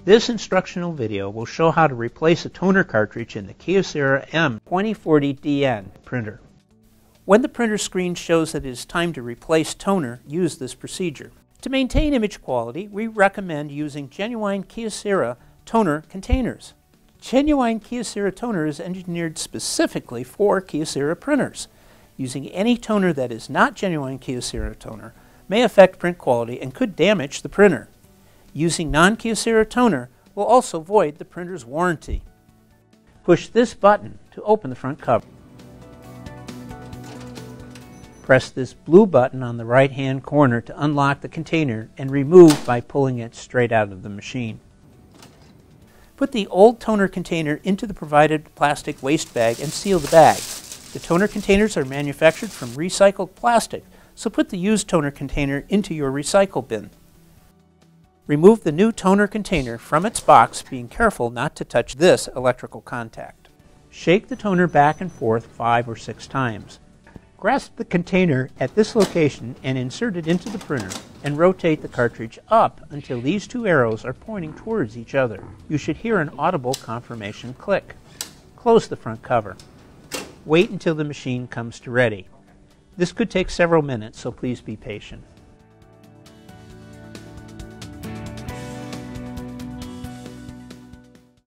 This instructional video will show how to replace a toner cartridge in the Kyocera M2040dn printer. When the printer screen shows that it is time to replace toner, use this procedure. To maintain image quality, we recommend using genuine Kyocera toner containers. Genuine Kyocera toner is engineered specifically for Kyocera printers. Using any toner that is not genuine Kyocera toner may affect print quality and could damage the printer. Using non-Kyocera toner will also void the printer's warranty. Push this button to open the front cover. Press this blue button on the right-hand corner to unlock the container and remove by pulling it straight out of the machine. Put the old toner container into the provided plastic waste bag and seal the bag. The toner containers are manufactured from recycled plastic, so put the used toner container into your recycle bin. Remove the new toner container from its box, being careful not to touch this electrical contact. Shake the toner back and forth 5 or 6 times. Grasp the container at this location and insert it into the printer and rotate the cartridge up until these 2 arrows are pointing towards each other. You should hear an audible confirmation click. Close the front cover. Wait until the machine comes to ready. This could take several minutes, so please be patient.